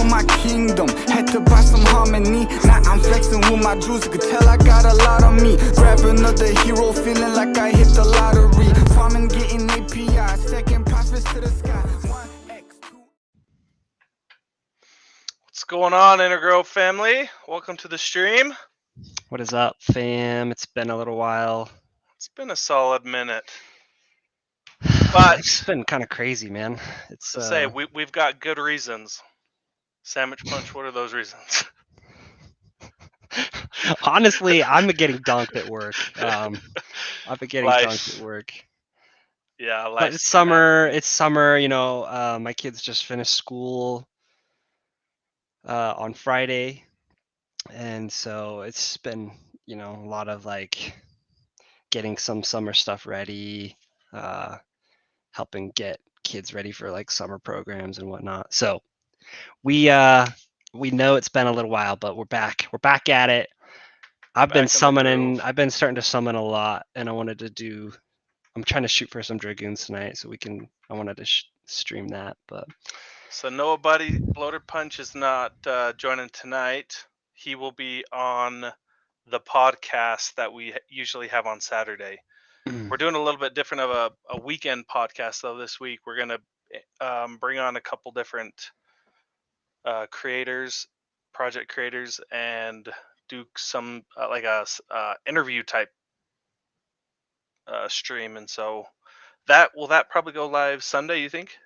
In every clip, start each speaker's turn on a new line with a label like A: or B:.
A: my kingdom. Had to buy some harmony. Now I'm flexing with my jewels. You could tell I got a lot on me. Grab another hero, feeling like I hit the lottery. Farming, getting API, stacking profits to the sky. 1x2.
B: What's going on, Intergrove family? Welcome to the stream.
C: What is up, fam? It's been a little while.
B: It's been a solid minute. But
C: It's been kind of crazy, man. It's
B: to say we've got good reasons. Samichpunch, what are those reasons?
C: honestly, I'm getting dunked at work. I've been getting
B: Life.
C: dunked at work.
B: Yeah,
C: But it's summer. It's summer. You know, my kids just finished school on Friday, and so it's been, you know, a lot of like getting some summer stuff ready, helping get kids ready for like summer programs and whatnot. So we know it's been a little while, but we're back. We're back at it. I've been summoning. I've been starting to summon a lot, and I wanted to do. I'm trying to shoot for some dragoons tonight, so we can. I wanted to stream that, but.
B: So Noah Buddy Bloated Punch is not joining tonight. He will be on the podcast that we usually have on Saturday. We're doing a little bit different of a weekend podcast though this week. We're gonna bring on a couple different creators, project creators, and do some like a interview type stream. And so that will probably go live Sunday, you think?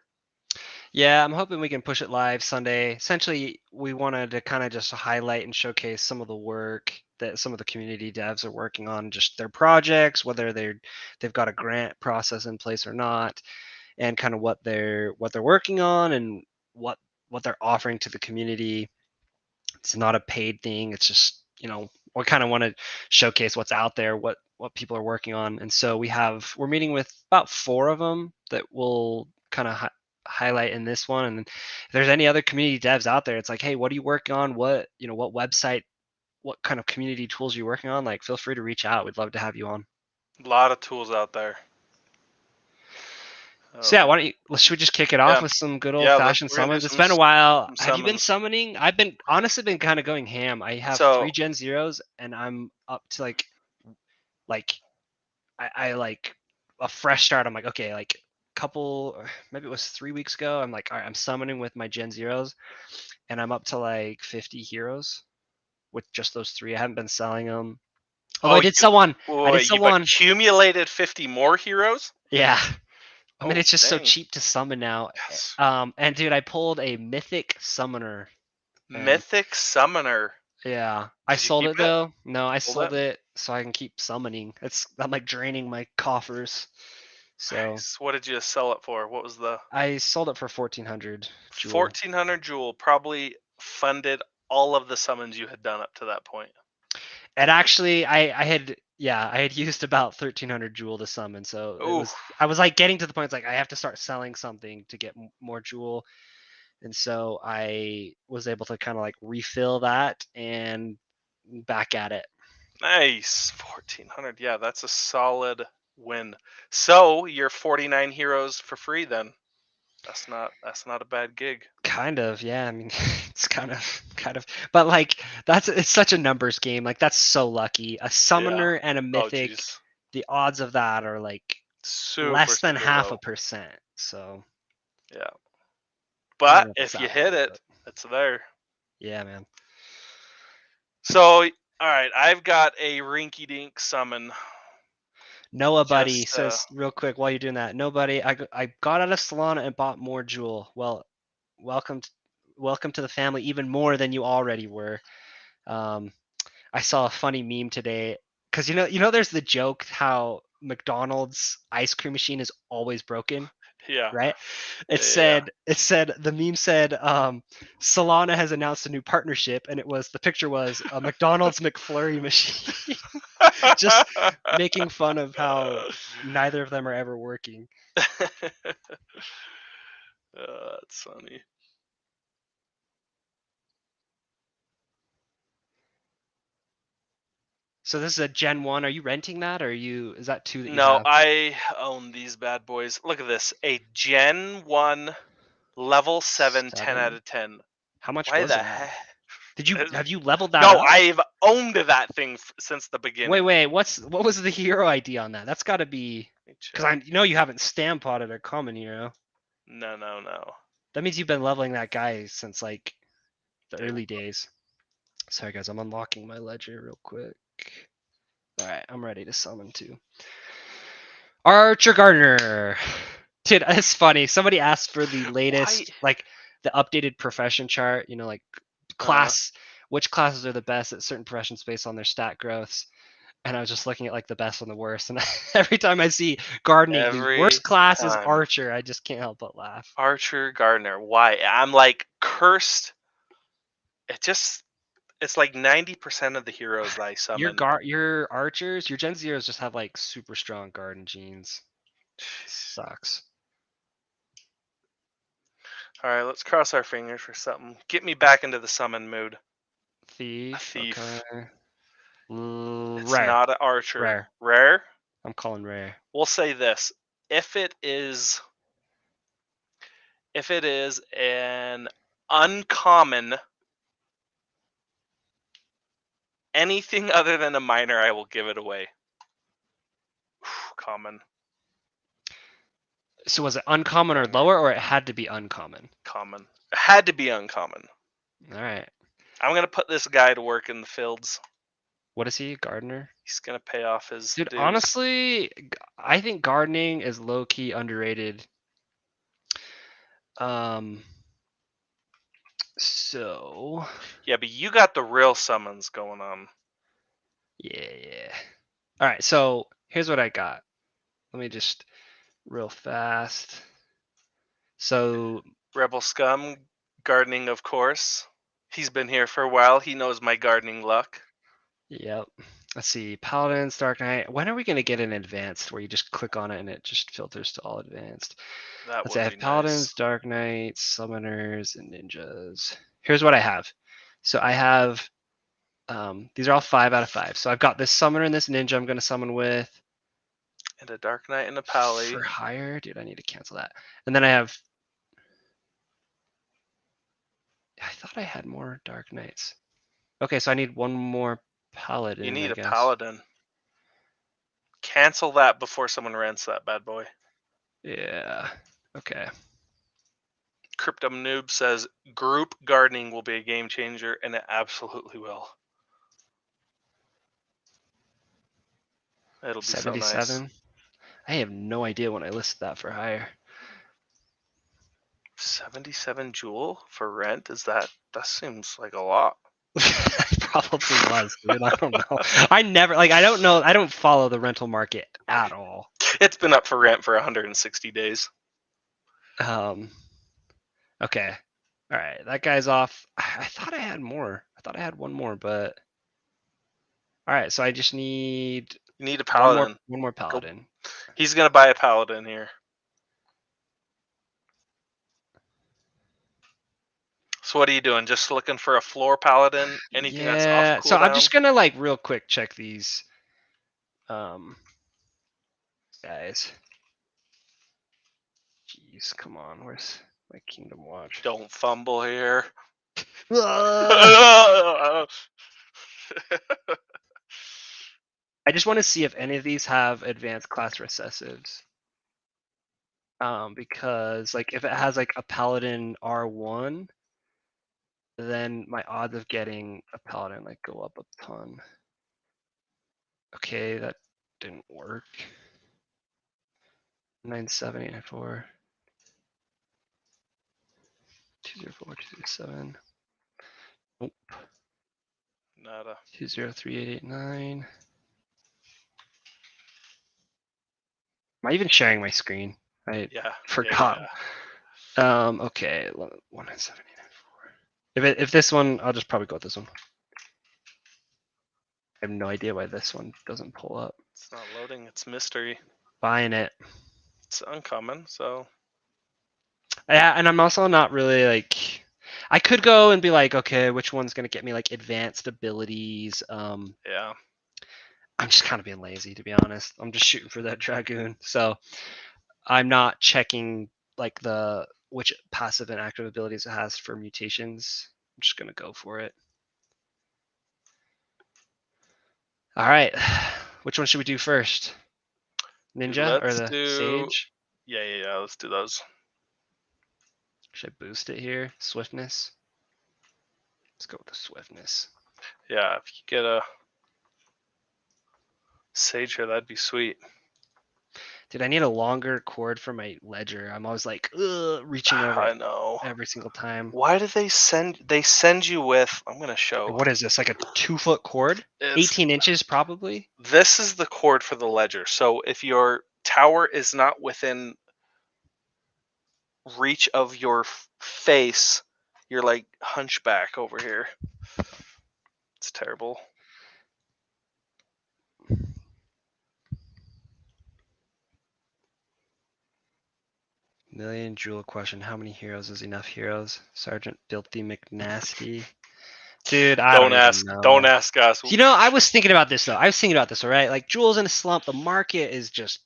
C: Yeah, I'm hoping we can push it live Sunday. Essentially, we wanted to kind of just highlight and showcase some of the work that some of the community devs are working on, just their projects, whether they've got a grant process in place or not, and kind of what they're working on and what they're offering to the community. It's not a paid thing. It's just, you know, we kind of want to showcase what's out there, what people are working on. And so we're meeting with about 4 of them that will kind of highlight in this one. And if there's any other community devs out there, it's like, hey, what are you working on? What website, what kind of community tools are you working on? Like, feel free to reach out. We'd love to have you on.
B: A lot of tools out there.
C: So yeah, should we just kick it off with some good old-fashioned summons? It's been a while. Have you been summoning? I've been honestly kind of going ham. I have 3 Gen 0s, and I'm up to like I like a fresh start. I'm like, okay, like maybe it was 3 weeks ago. I'm like, all right, I'm summoning with my Gen 0s, and I'm up to like 50 heroes with just those 3. I haven't been selling them. Although I did sell one.
B: You've accumulated 50 more heroes?
C: Yeah. I mean, it's just so cheap to summon now. Yes. And dude, I pulled a mythic summoner.
B: Mythic summoner.
C: Yeah. I sold it though. No, I sold it so I can keep summoning. I'm like draining my coffers. So
B: nice. What did you sell it for? What was
C: I sold it for 1,400 jewel.
B: 1,400 jewel probably funded all of the summons you had done up to that point.
C: And actually, I had used about 1,300 jewel to summon, so I was like getting to the point. It's like I have to start selling something to get more jewel, and so I was able to kind of like refill that and back at it.
B: Nice, 1,400. Yeah, that's a solid win. So you're 49 heroes for free then. That's not a bad gig.
C: Kind of, yeah. I mean, it's kind of, but like it's such a numbers game. Like that's so lucky. A summoner and a mythic, the odds of that are like less than 0.5%. So
B: yeah, but if you hit it, it's there.
C: Yeah, man.
B: So all right, I've got a rinky-dink summon.
C: Noah Buddy says real quick while you're doing that. Nobody, I got out of Solana and bought more jewel. Well, welcome to the family, even more than you already were. I saw a funny meme today because you know there's the joke how McDonald's ice cream machine is always broken.
B: Yeah.
C: Right. It said the meme said Solana has announced a new partnership, and the picture was a McDonald's McFlurry machine. Just making fun of how neither of them are ever working.
B: That's funny.
C: So this is a Gen 1. Are you renting that, or is that 2 that you
B: No,
C: have?
B: I own these bad boys. Look at this. A Gen 1 level 7, 10 out of 10.
C: How much
B: Why
C: was
B: the
C: that?
B: heck?
C: Have you leveled that
B: No,
C: up?
B: I've owned that thing since the beginning.
C: Wait. What was the hero ID on that? That's got to be because I know you haven't stamp potted a common hero.
B: No.
C: That means you've been leveling that guy since like the
B: Okay.
C: early days. Sorry guys, I'm unlocking my ledger real quick. All right, I'm ready to summon too. Archer Gardener. Dude, it's funny. Somebody asked for the latest, like the updated profession chart, you know, like class, which classes are the best at certain professions based on their stat growths. And I was just looking at like the best and the worst. And every time I see gardening, the worst class is Archer. I just can't help but laugh.
B: Archer Gardener. Why? I'm like cursed. It's like 90% of the heroes that I summon.
C: Your archers, your Gen Zeros just have like super strong garden genes. Sucks.
B: All right, let's cross our fingers for something. Get me back into the summon mood.
C: Thief.
B: A thief.
C: Okay.
B: It's
C: Rare.
B: not an archer.
C: Rare. I'm calling rare.
B: We'll say this: if it is an uncommon, anything other than a minor, I will give it away. Common.
C: So was it uncommon or lower, or it had to be uncommon?
B: Common. It had to be uncommon.
C: All right.
B: I'm gonna put this guy to work in the fields.
C: What is he, gardener?
B: He's gonna pay off his
C: dude.
B: dues.
C: Honestly, I think gardening is low key underrated. So.
B: Yeah, but you got the real summons going on.
C: Yeah. All right. So here's what I got. Let me just real fast. So
B: Rebel Scum, gardening, of course. He's been here for a while. He knows my gardening luck.
C: Yep. Let's see. Paladins, Dark Knight. When are we going to get an advanced where you just click on it and it just filters to all advanced? Let's see. I have Paladins, Dark Knights, Summoners, and Ninjas. Here's what I have. So I have, these are all 5 out of 5. So I've got this Summoner and this Ninja I'm going to summon with.
B: And a Dark Knight and a Pally.
C: For hire? Dude, I need to cancel that. And then I have, I thought I had more Dark Knights. Okay, so I need one more Paladin.
B: You need a Paladin. Cancel that before someone rents that bad boy.
C: Yeah. Okay.
B: Cryptum Noob says group gardening will be a game changer, and it absolutely will. It'll be 77. So nice.
C: I have no idea when I listed that for hire.
B: 77 jewel for rent? That seems like a lot.
C: Probably was, dude. I don't know. I don't know. I don't follow the rental market at all.
B: It's been up for rent for 160 days.
C: Okay. All right. That guy's off. I thought I had more. I thought I had one more, but all right. So I just need.
B: You need a Paladin.
C: One more Paladin.
B: He's gonna buy a Paladin here. So what are you doing? Just looking for a floor Paladin? Anything that's off cooldown?
C: So I'm just gonna like real quick check these guys. Jeez, come on. Where's my Kingdom Watch?
B: Don't fumble here.
C: I just want to see if any of these have advanced class recessives. Because like if it has like a Paladin R1, then my odds of getting a Paladin like go up a ton. Okay, that didn't work. 9784. 204, 207. Nope.
B: Nada.
C: 203889. Am I even sharing my screen? I forgot. Yeah. Okay, 19784. If this one, I'll just probably go with this one. I have no idea why this one doesn't pull up.
B: It's not loading. It's mystery.
C: Buying it.
B: It's uncommon, so.
C: Yeah, and I'm also not really like. I could go and be like, okay, which one's gonna get me like advanced abilities?
B: Yeah.
C: I'm just kind of being lazy, to be honest. I'm just shooting for that Dragoon, so I'm not checking like the which passive and active abilities it has for mutations. I'm just gonna go for it. All right, which one should we do first? Ninja or
B: Let's
C: the
B: do.
C: Sage?
B: Yeah. Let's do those.
C: Should I boost it here? Swiftness. Let's go with the swiftness.
B: Yeah, if you get a Sage here, that'd be sweet.
C: Dude, I need a longer cord for my ledger. I'm always like, reaching over
B: I
C: it
B: know.
C: every single time.
B: Why do they send you with? I'm gonna show.
C: What is this? Like a 2-foot cord?
B: It's,
C: 18 inches probably.
B: This is the cord for the ledger. So if your tower is not within reach of your face, you're like hunchback over here. It's terrible.
C: Million jewel question. How many heroes is enough heroes? Sergeant Filthy McNasty. Dude, I don't
B: ask.
C: even know.
B: Don't ask us.
C: You know, I was thinking about this though. I was thinking about this, all right? Like Jewel's in a slump. The market is just,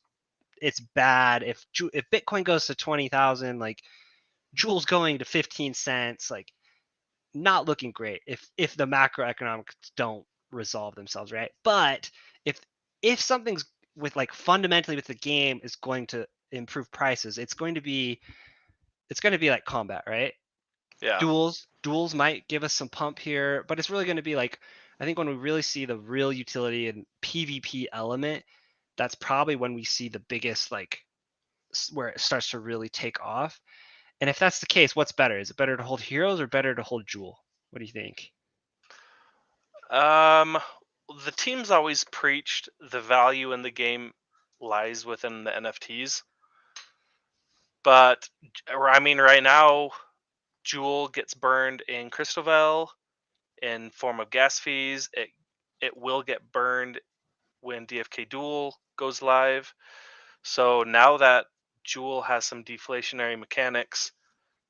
C: it's bad. If Bitcoin goes to 20,000, like Jewel's going to 15 cents, like not looking great if the macroeconomics don't resolve themselves, right? But if something's with like fundamentally with the game is going to improve prices, it's going to be like combat, right?
B: Yeah.
C: Duels might give us some pump here, but it's really going to be like, I think when we really see the real utility and PvP element, that's probably when we see the biggest, like where it starts to really take off. And if that's the case, what's better? Is it better to hold heroes or better to hold Jewel? What do you think?
B: The team's always preached the value in the game lies within the NFTs. But I mean, right now, Jewel gets burned in Crystalvel in form of gas fees. It will get burned when DFK Duel goes live. So now that Jewel has some deflationary mechanics,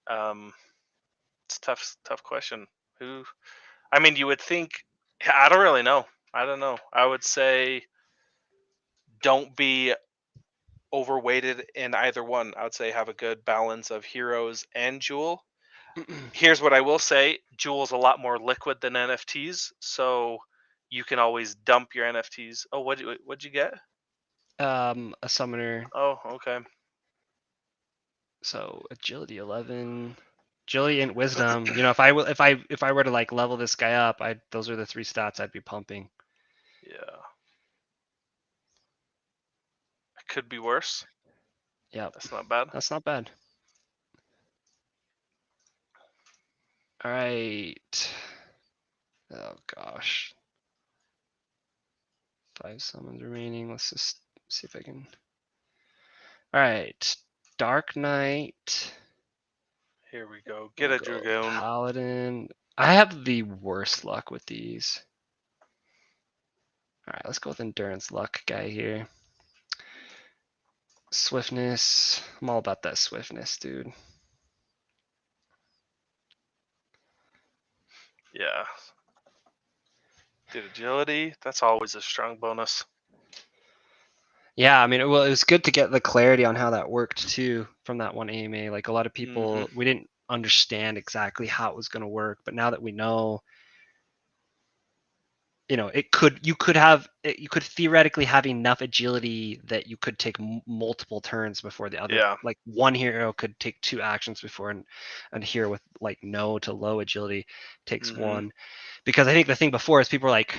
B: it's a tough question. I mean, you would think. I don't really know. I don't know. I would say don't be overweighted in either one. I would say have a good balance of heroes and Jewel. Here's what I will say: Jewel's a lot more liquid than NFTs, so you can always dump your NFTs. Oh, what'd you get?
C: A summoner.
B: Oh, okay.
C: So agility 11, agility and wisdom. You know, if I were to like level this guy up, those are the 3 stats I'd be pumping.
B: Yeah. It could be worse.
C: Yeah,
B: That's not bad.
C: That's not bad. All right. Oh gosh. 5 summons remaining. Let's just see if I can. All right. Dark Knight.
B: Here we go. Get a Dragoon.
C: Paladin. I have the worst luck with these. All right, let's go with Endurance Luck guy here. Swiftness. I'm all about that swiftness, dude.
B: Yeah. Dude, agility, that's always a strong bonus.
C: Yeah, I mean, well, it was good to get the clarity on how that worked too from that one AMA. Like a lot of people, we didn't understand exactly how it was going to work, but now that we know, you know, you could theoretically have enough agility that you could take multiple turns before the other.
B: Yeah.
C: Like one hero could take 2 actions before, and a hero with like no to low agility takes 1. Because I think the thing before is people are like,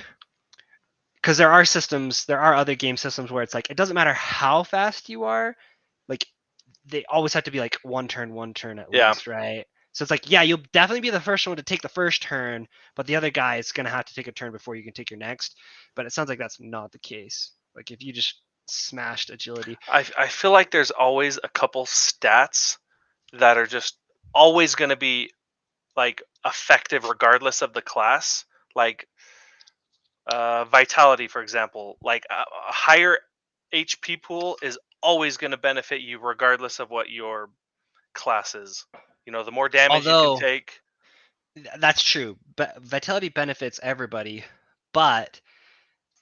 C: because there are other game systems where it's like it doesn't matter how fast you are, like they always have to be like one turn at least, right? So it's like, yeah, you'll definitely be the first one to take the first turn, but the other guy is gonna have to take a turn before you can take your next. But it sounds like that's not the case. Like if you just smashed agility,
B: I feel like there's always a couple stats that are just always going to be like effective regardless of the class. Like vitality, for example, like a higher HP pool is always going to benefit you regardless of what your class is. You know, the more damage you can take.
C: That's true, but vitality benefits everybody, but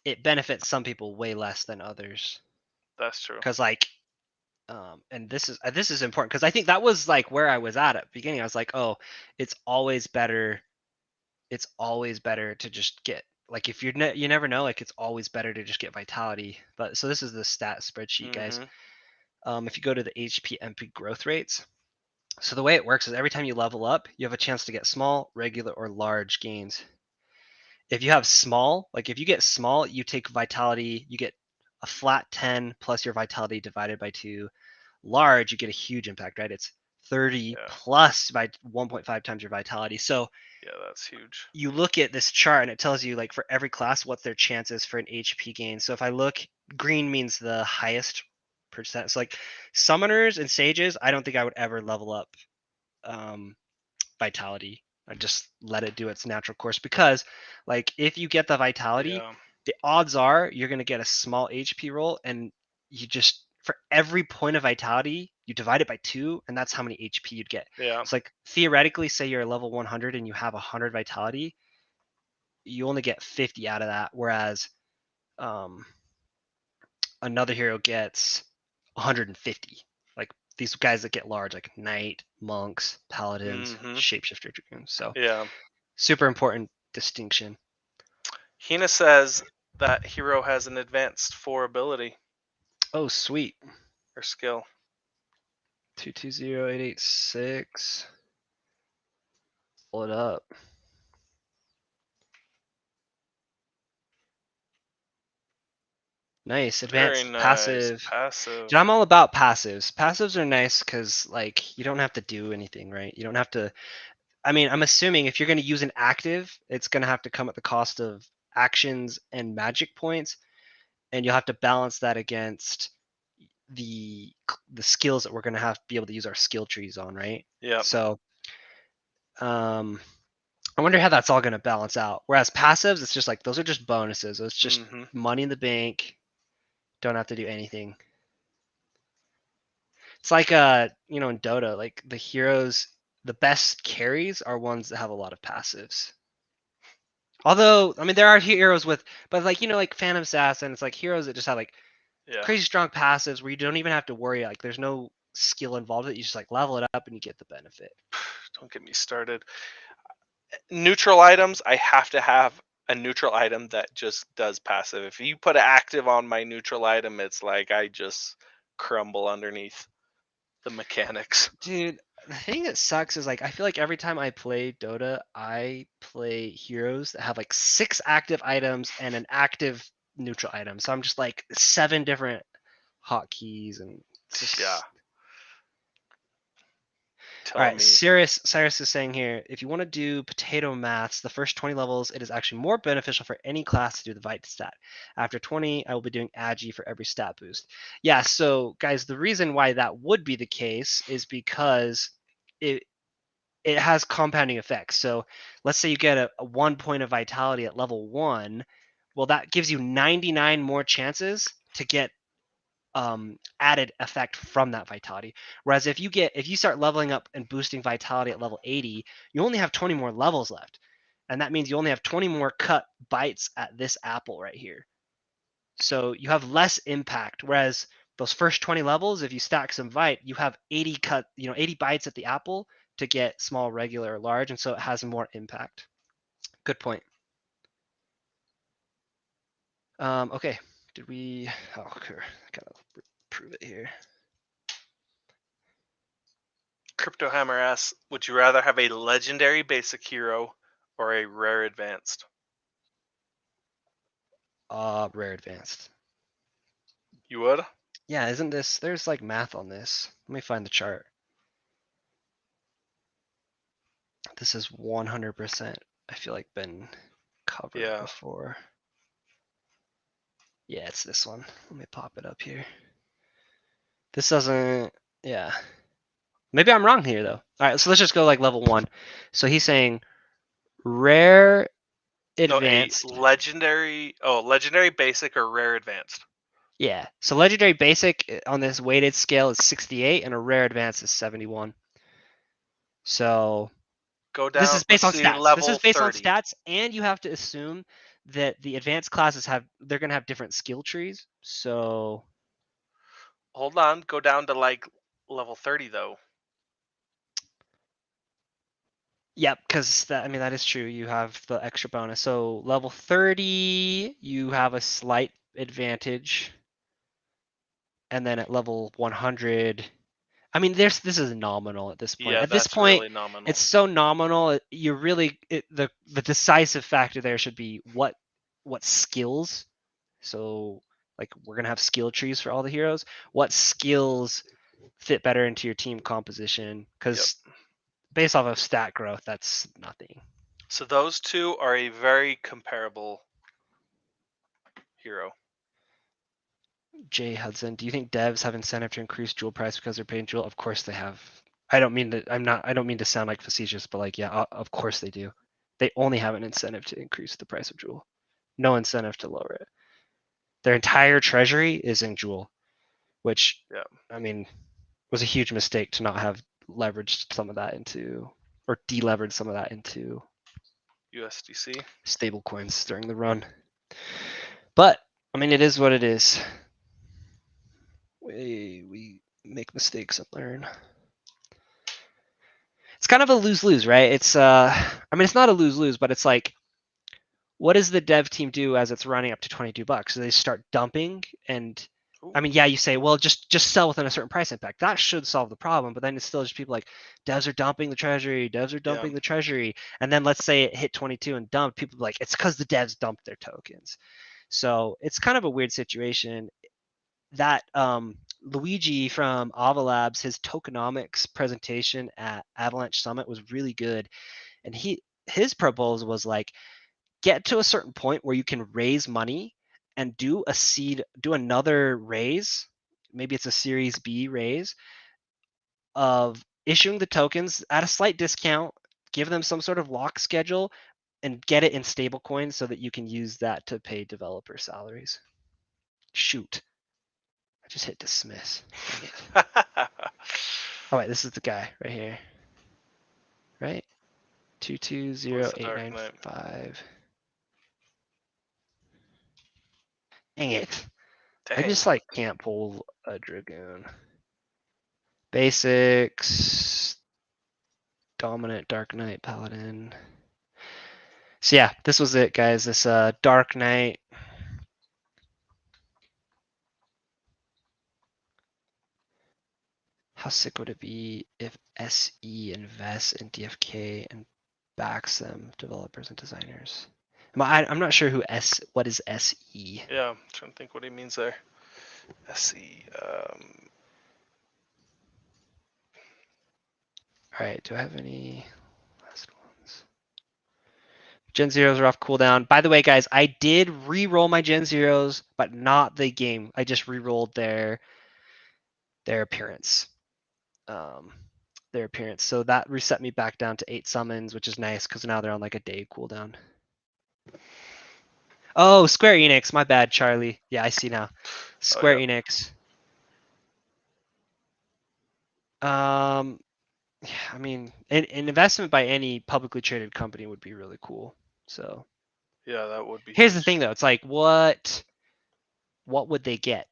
C: it benefits some people way less than others.
B: That's true.
C: Because like And this is important because I think that was like where I was at the beginning. I was like, oh, it's always better to just get, like, if you never know, like, it's always better to just get vitality. But so this is the stat spreadsheet, guys. If you go to the HP MP growth rates, so the way it works is every time you level up, you have a chance to get small, regular, or large gains. If you have small, like if you get small, you take vitality, you get a flat 10 plus your vitality divided by 2. Large, you get a huge impact, right? It's 30 plus by 1.5 times your vitality. So
B: yeah, that's huge.
C: you look at this chart and it tells you, like, for every class what their chances for an HP gain. So if I look, green means the highest percent. So like summoners and sages, I don't think I would ever level up vitality. I just let it do its natural course, because like if you get the vitality, the odds are you're going to get a small HP roll, and you just, for every point of vitality, you divide it by 2, and that's how many HP you'd get.
B: Yeah.
C: It's like, theoretically, say you're level 100 and you have 100 vitality, you only get 50 out of that, whereas another hero gets 150. Like these guys that get large, like knight, monks, paladins, shapeshifter dragoons. So
B: yeah,
C: super important distinction.
B: Hina says that hero has an advanced 4 ability.
C: Oh, sweet.
B: Or skill.
C: 220886. Pull it up. Nice. Advanced.
B: Very nice.
C: Passive. Dude, I'm all about passives. Passives are nice because, like, you don't have to do anything, right? You don't have to. I mean, I'm assuming if you're going to use an active, it's going to have to come at the cost of actions and magic points, and you'll have to balance that against the skills that we're going to have to be able to use our skill trees on, right?
B: Yeah.
C: So, I wonder how that's all going to balance out. Whereas passives, it's just like, those are just bonuses. It's just money in the bank. Don't have to do anything. It's like in Dota, like the heroes, the best carries are ones that have a lot of passives. Although, I mean, there are heroes with, but like, like Phantom Assassin, it's like heroes that just have like crazy strong passives where you don't even have to worry. Like, there's no skill involved. You just like level it up and you get the benefit.
B: Don't get me started. Neutral items, I have to have a neutral item that just does passive. If you put an active on my neutral item, it's like I just crumble underneath the mechanics.
C: Dude, the thing that sucks is, like, I feel like every time I play Dota, I play heroes that have like 6 active items and an active neutral item. So I'm just like 7 different hotkeys, and just... All right, Cyrus is saying here, if you want to do potato maths, the first 20 levels, it is actually more beneficial for any class to do the Vite stat. After 20, I will be doing Agi for every stat boost. Yeah, so guys, the reason why that would be the case is because it has compounding effects. So let's say you get a 1 point of vitality at level 1. Well, that gives you 99 more chances to get added effect from that vitality. Whereas if you start leveling up and boosting vitality at level 80, you only have 20 more levels left, and that means you only have 20 more cut bites at this apple right here. So you have less impact. Whereas those first 20 levels, if you stack some vite, you have 80 bites at the apple to get small, regular, or large, and so it has more impact. Good point. Okay. Did we? Oh, okay. Gotta prove it here.
B: Crypto Hammer asks, would you rather have a legendary basic hero or a rare advanced?
C: Rare advanced.
B: You would?
C: Yeah, isn't this? There's like math on this. Let me find the chart. This is 100%. I feel like been covered before. Yeah, it's this one. Let me pop it up here. This doesn't, yeah. Maybe I'm wrong here though. All right, so let's just go like level 1. So he's saying rare advanced.
B: No, legendary basic or rare advanced.
C: Yeah, so legendary basic on this weighted scale is 68 and a rare advanced is 71. So
B: go down.
C: This is based on stats. This is based
B: 30.
C: on stats, and you have to assume that the advanced classes they're going to have different skill trees. So
B: Hold on. Go down to like level 30 though.
C: Yep, because that is true. You have the extra bonus. So level 30, you have a slight advantage, and then at level 100, I mean, this is nominal at this point.
B: Yeah,
C: At this
B: that's
C: point,
B: really nominal.
C: it's so nominal. You really the decisive factor there should be what skills. So like we're gonna have skill trees for all the heroes. What skills fit better into your team composition? Because based off of stat growth, that's nothing.
B: So those two are a very comparable hero.
C: Jay Hudson, do you think devs have incentive to increase Jewel price because they're paying Jewel? Of course they have. I don't mean to sound like facetious, but like, yeah, of course they do. They only have an incentive to increase the price of Jewel. No incentive to lower it. Their entire treasury is in Jewel, which, I mean, was a huge mistake to not have leveraged some of that into, or deleveraged some of that into
B: USDC.
C: stable coins during the run. But, I mean, it is what it is. We make mistakes and learn. It's kind of a lose-lose, right? It's I mean, it's not a lose-lose, but it's like, what does the dev team do as it's running up to $22? So they start dumping, and I mean, yeah, you say, well, just sell within a certain price impact. That should solve the problem, but then it's still just people like, devs are dumping the treasury, the treasury, and then let's say it hit 22 and dumped. People are like, it's because the devs dumped their tokens. So it's kind of a weird situation. That Luigi from Ava Labs, his tokenomics presentation at Avalanche Summit was really good, and his proposal was like, get to a certain point where you can raise money and do another raise, maybe it's a Series B raise, of issuing the tokens at a slight discount, give them some sort of lock schedule, and get it in stablecoin so that you can use that to pay developer salaries. Shoot. I just hit dismiss. Oh wait, this is the guy right here. Right? 220895. Dang it.
B: Dang.
C: I just like can't pull a Dragoon. Basics. Dominant Dark Knight Paladin. So yeah, this was it, guys. This Dark Knight. How sick would it be if SE invests in DFK and backs them, developers and designers? I'm not sure what is SE.
B: Yeah, I'm trying to think what he means there. SE.
C: All right, do I have any last ones? Gen Zeros are off cooldown. By the way, guys, I did re-roll my Gen Zeros, but not the game. I just re-rolled their appearance. So that reset me back down to 8 summons, which is nice because now they're on like a day cooldown. Oh, Square Enix, my bad, Charlie. Yeah, I see now. Square Enix. Yeah, I mean, an investment by any publicly traded company would be really cool. So
B: yeah, that would be.
C: Here's the thing, though. It's like, what would they get?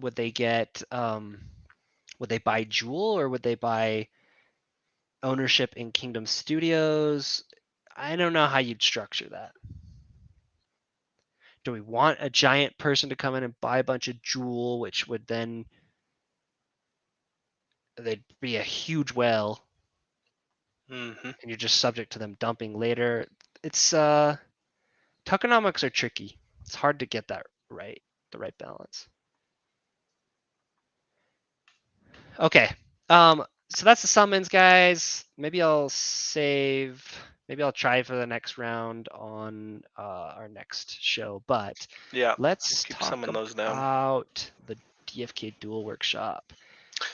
C: Would they get? Would they buy Jewel, or would they buy ownership in Kingdom Studios? I don't know how you'd structure that. Do we want a giant person to come in and buy a bunch of Jewel, which would then they'd be a huge whale, and you're just subject to them dumping later? It's tokenomics are tricky. It's hard to get that right, the right balance. Okay. So that's the summons, guys. Maybe I'll try for the next round on our next show. But
B: yeah,
C: let's
B: keep
C: talk
B: those down.
C: about the DFK Duel workshop.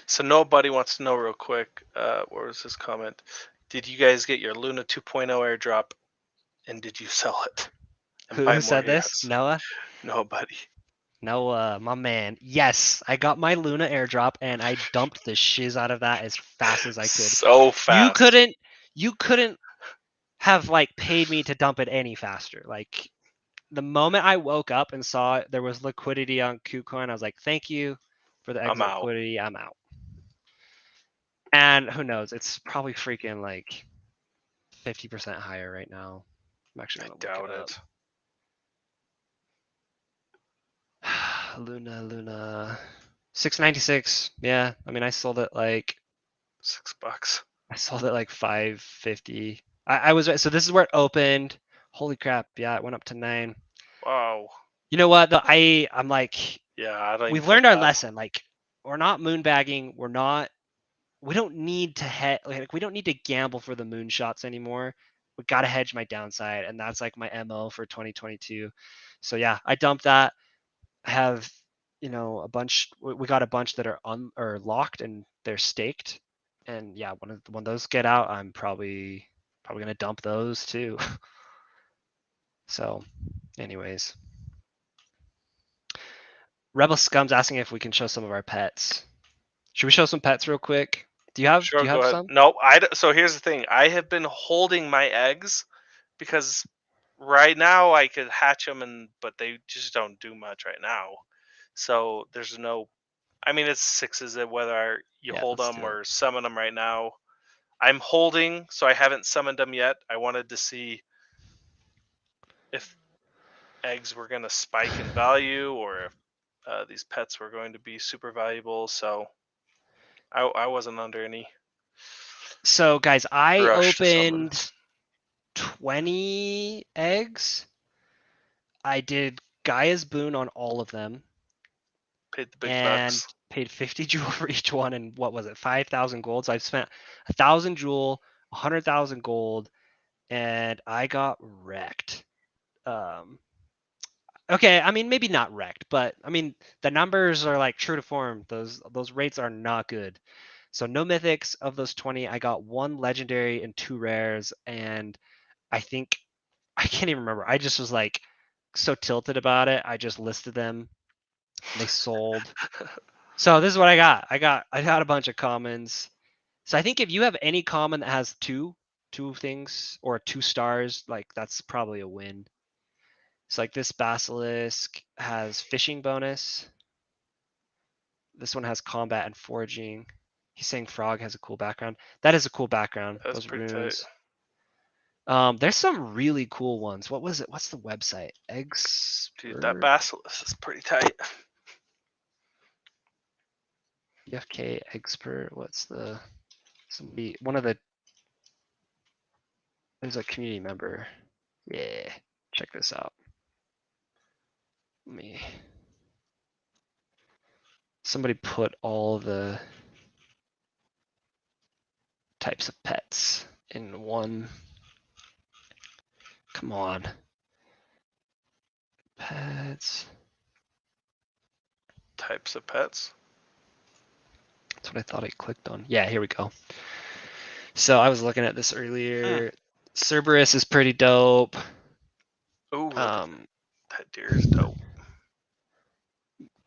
B: So nobody wants to know real quick. What was his comment? Did you guys get your Luna 2.0 airdrop, and did you sell it?
C: Who said this? Noah?
B: Nobody.
C: Noah, my man. Yes, I got my Luna airdrop, and I dumped the shiz out of that as fast as I could.
B: So fast.
C: You couldn't have like paid me to dump it any faster. Like the moment I woke up and saw there was liquidity on KuCoin, I was like, thank you for the
B: I'm
C: exit
B: out.
C: liquidity, I'm out. And who knows? It's probably freaking like 50% higher right now. I'm actually
B: I
C: gonna
B: doubt
C: look
B: it.
C: it up. Luna, 696. Yeah, I mean, I sold it like
B: $6.
C: I sold it like 550. I was so this is where it opened. Holy crap! Yeah, it went up to 9.
B: Wow.
C: You know what? I'm like,
B: Yeah, I don't even
C: we've
B: feel
C: learned our
B: bad.
C: lesson. Like, we're not moonbagging. We don't need to we don't need to gamble for the moonshots anymore. We got to hedge my downside, and that's like my MO for 2022. So yeah, I dumped that. I have, a bunch. We got a bunch that are or locked and they're staked, and yeah, when those get out, I'm probably gonna dump those too. So, anyways, Rebel Scum's asking if we can show some of our pets. Should we show some pets real quick? Do you have
B: Sure, go ahead.
C: some?
B: No, so here's the thing. I have been holding my eggs because right now I could hatch them, but they just don't do much right now. So there's no. I mean, it's sixes whether you
C: Yeah,
B: hold
C: let's
B: them
C: do it.
B: or summon them right now. I'm holding, so I haven't summoned them yet. I wanted to see if eggs were going to spike in value or if these pets were going to be super valuable. So I wasn't under any
C: So guys, I
B: rush to summon.
C: opened 20 eggs. I did Gaia's boon on all of them
B: Paid the big
C: and
B: bucks.
C: paid 50 jewel for each one. And what was it? 5,000 gold. So I've spent 1,000 jewel, 100,000 gold, and I got wrecked. Okay, I mean maybe not wrecked, but I mean the numbers are like true to form. Those rates are not good. So no mythics of those 20. I got 1 legendary and 2 rares, and I think I can't even remember. I just was like so tilted about it. I just listed them. And they sold. So this is what I got. I got a bunch of commons. So I think if you have any common that has two things or 2 stars, like that's probably a win. So like this basilisk has fishing bonus. This one has combat and foraging. He's saying frog has a cool background. That is a cool background.
B: That's
C: Those
B: pretty
C: runes.
B: tight.
C: There's some really cool ones. What was it? What's the website?
B: Dude, that basilisk is pretty tight.
C: DFK expert. What's one of the there's a community member. Yeah, check this out. Somebody put all the types of pets in one. Come on. Pets.
B: Types of pets.
C: That's what I thought I clicked on. Yeah, here we go. So I was looking at this earlier. Cerberus is pretty dope.
B: Ooh, that deer is dope.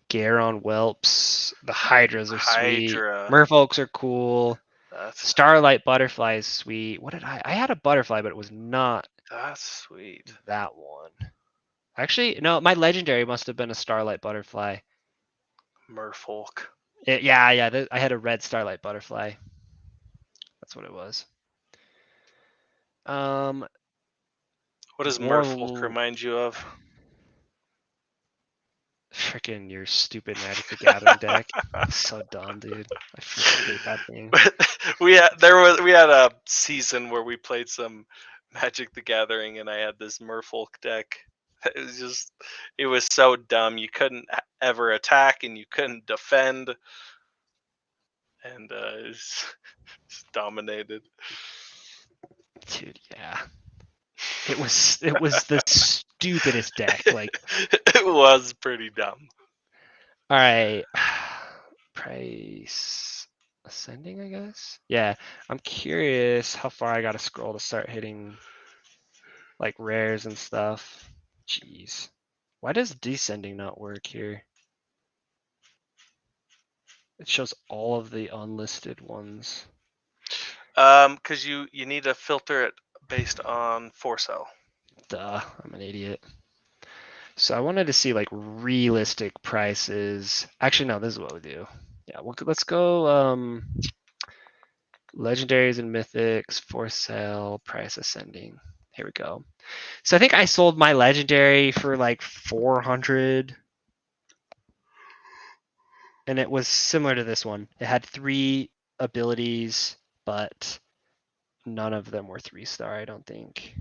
C: Garon whelps. The hydras are sweet.
B: Hydra.
C: Merfolks are cool.
B: That's
C: Starlight butterfly is sweet. What did I had a butterfly, but it was not
B: sweet.
C: that one. Actually, no, my legendary must have been a starlight butterfly.
B: Merfolk.
C: Yeah, I had a red starlight butterfly. That's what it was.
B: What does
C: more
B: Merfolk remind you of?
C: Freaking your stupid Magic the Gathering deck. So dumb, dude. I freaking hate that thing.
B: we had a season where we played some Magic the Gathering, and I had this Merfolk deck. It was so dumb. You couldn't ever attack, and you couldn't defend, and it's dominated.
C: Dude, yeah. It was the stupidest deck. Like,
B: it was pretty dumb.
C: all right, price ascending, I guess. Yeah, I'm curious how far I got to scroll to start hitting like rares and stuff. Jeez, why does descending not work here? It shows all of the unlisted ones.
B: Because you need to filter it based on 4-cell.
C: Duh, I'm an idiot. So I wanted to see like realistic prices. Actually, no, this is what we do. Yeah, let's go legendaries and mythics for sale, price ascending. Here we go. So I think I sold my legendary for like 400. And it was similar to this one. It had 3 abilities, but none of them were 3-star, I don't think.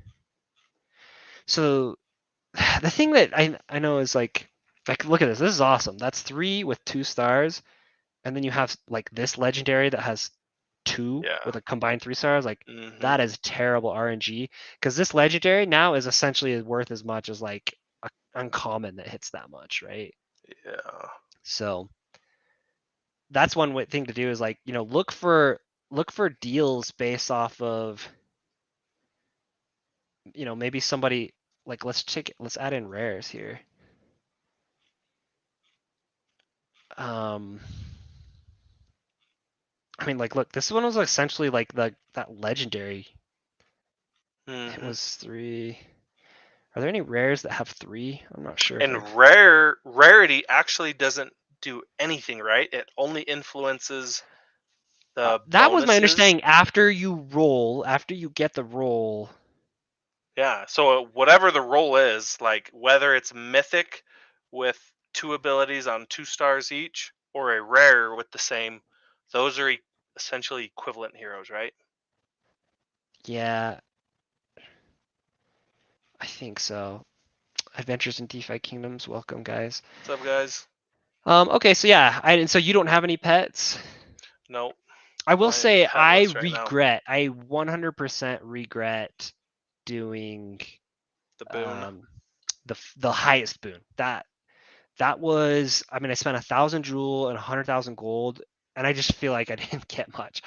C: So the thing that I know is like look at this. This is awesome. That's 3 with 2 stars, and then you have like this legendary that has 2
B: Yeah.
C: with a combined 3 stars. Like
B: Mhm.
C: that is terrible RNG because this legendary now is essentially worth as much as like a uncommon that hits that much, right?
B: Yeah.
C: So that's one thing to do is like, you know, look for deals based off of, you know, maybe somebody like let's add in rares here. I mean, like, look, this one was essentially like that legendary. It
B: Mhm.
C: was 3. Are there any rares that have 3? I'm not sure.
B: And rarity actually doesn't do anything, right? It only influences the
C: that was my
B: bonuses.
C: understanding. After you get the roll.
B: Yeah. So whatever the roll is, like whether it's mythic with 2 abilities on 2 stars each, or a rare with the same, those are essentially equivalent heroes, right?
C: Yeah, I think so. Adventures in DeFi Kingdoms, welcome guys.
B: What's up, guys?
C: Okay, so yeah, and so you don't have any pets?
B: Nope.
C: I will
B: I'm
C: say I
B: petless right now.
C: regret. I 100% regret doing
B: The boon.
C: the highest boon. That was, I mean, I spent 1,000 jewel and 100,000 gold, and I just feel like I didn't get much.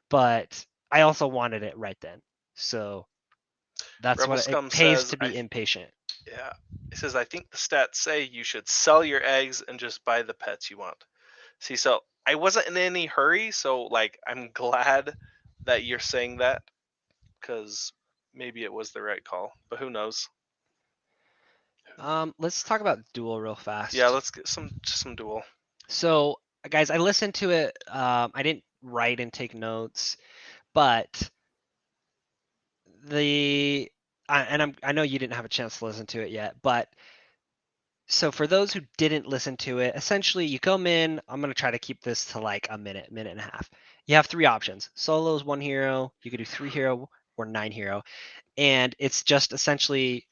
C: But I also wanted it right then, so that's
B: Rebel
C: what it
B: Scum
C: pays
B: says,
C: to be impatient.
B: yeah. It says, I think the stats say you should sell your eggs and just buy the pets you want. See, so I wasn't in any hurry, so like I'm glad that you're saying that, because maybe it was the right call, but who knows?
C: Let's talk about Duel real fast.
B: Yeah, let's get some Duel.
C: So, guys, I listened to it. I didn't write and take notes, but I know you didn't have a chance to listen to it yet, but so for those who didn't listen to it, essentially you come in, I'm going to try to keep this to like a minute and a half. You have 3 options. Solos 1 hero, you could do 3 hero or 9 hero. And it's just essentially,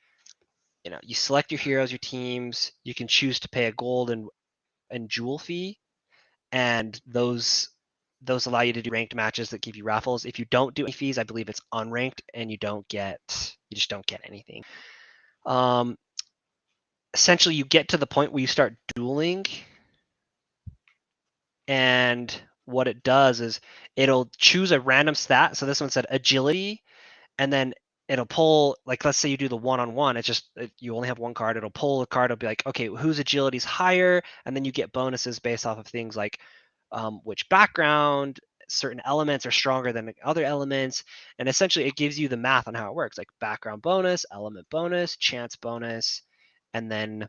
C: you know, you select your heroes, your teams, you can choose to pay a gold and jewel fee, and those allow you to do ranked matches that give you raffles. If you don't do any fees, I believe it's unranked and you just don't get anything. Essentially you get to the point where you start dueling, and what it does is it'll choose a random stat. So this one said agility, and then it'll pull, like, let's say you do the one-on-one, you only have 1 card, it'll pull a card, it'll be like, okay, whose agility is higher, and then you get bonuses based off of things like which background, certain elements are stronger than other elements, and essentially it gives you the math on how it works, like background bonus, element bonus, chance bonus, and then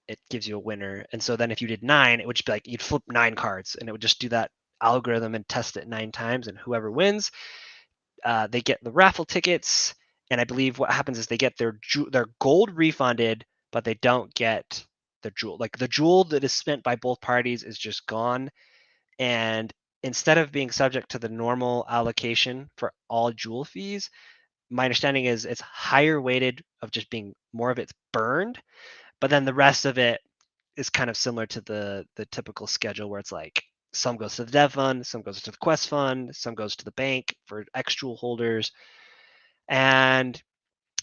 C: it gives you a winner. And so then if you did 9, it would just be like you'd flip 9 cards, and it would just do that algorithm and test it 9 times, and whoever wins, they get the raffle tickets. And I believe what happens is they get their gold refunded, but they don't get the jewel. Like the jewel that is spent by both parties is just gone. And instead of being subject to the normal allocation for all jewel fees, my understanding is it's higher weighted of just being more of it's burned, but then the rest of it is kind of similar to the typical schedule where it's like some goes to the dev fund, some goes to the quest fund, some goes to the bank for X jewel holders. And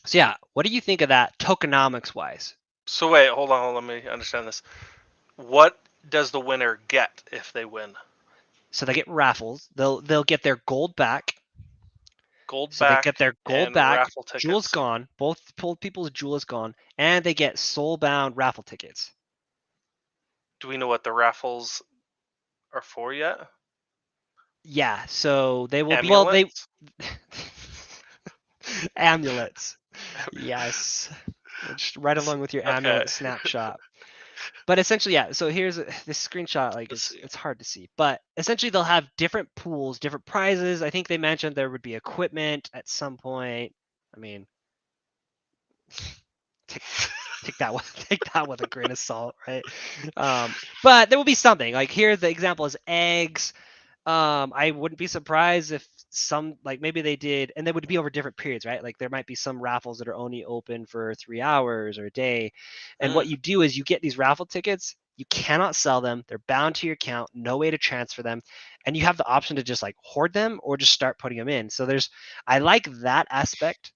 C: so yeah, what do you think of that tokenomics wise?
B: So wait, hold on, let me understand this. What does the winner get if they win?
C: So they get raffles. They'll get their gold back.
B: Gold
C: So they
B: back
C: get their gold
B: and
C: back.
B: raffle tickets.
C: Jewel's gone. Both people's jewel is gone, and they get soul-bound raffle tickets.
B: Do we know what the raffles are for yet?
C: Yeah, so they will
B: Amulets?
C: be amulets. Yes. just right along with your
B: Okay.
C: amulet snapshot. But essentially, yeah. So here's this screenshot. Like
B: Let's see.
C: it's hard to see, but essentially they'll have different pools, different prizes. I think they mentioned there would be equipment at some point. I mean, take that with a grain of salt, right? But there will be something. Like here, the example is eggs. I wouldn't be surprised if some, like maybe they did, and they would be over different periods, right? Like there might be some raffles that are only open for 3 hours or a day. And what you do is you get these raffle tickets, you cannot sell them, they're bound to your account, no way to transfer them. And you have the option to just like hoard them or just start putting them in. So I like that aspect.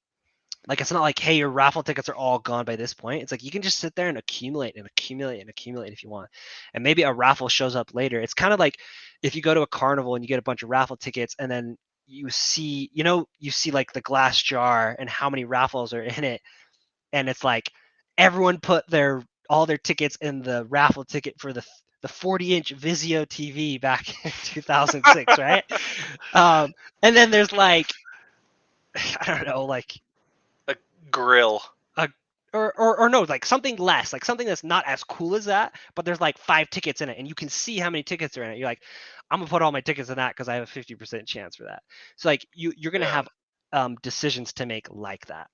C: Like it's not like, hey, your raffle tickets are all gone by this point. It's like you can just sit there and accumulate and accumulate and accumulate if you want. And maybe a raffle shows up later. It's kind of like if you go to a carnival and you get a bunch of raffle tickets and then you see like the glass jar and how many raffles are in it. And it's like everyone put all their tickets in the raffle ticket for the 40-inch Vizio TV back in 2006, right? And then there's like, I don't know, like
B: A grill.
C: or no, like something less, like something that's not as cool as that, but there's like 5 tickets in it and you can see how many tickets are in it. You're like, I'm gonna put all my tickets in that because I have a 50% chance for that. So like you're gonna have decisions to make like that.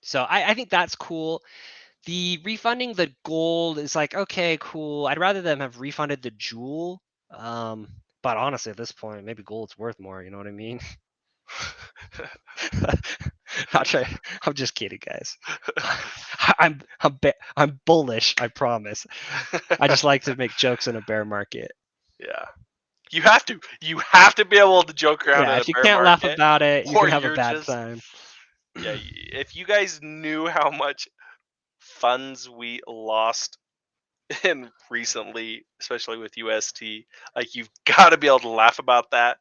C: So I think that's cool. The refunding the gold is like, okay, cool. I'd rather them have refunded the jewel. But honestly, at this point, maybe gold's worth more. You know what I mean? Not sure. I'm just kidding, guys. I'm bullish. I promise. I just like to make jokes in a bear market.
B: Yeah. You have to be able to joke around.
C: Yeah,
B: in
C: if
B: a
C: you
B: bear
C: can't
B: market,
C: laugh about it, you
B: or
C: can have a
B: you're
C: bad
B: just-
C: time.
B: Yeah, if you guys knew how much funds we lost in recently, especially with UST, like you've got to be able to laugh about that.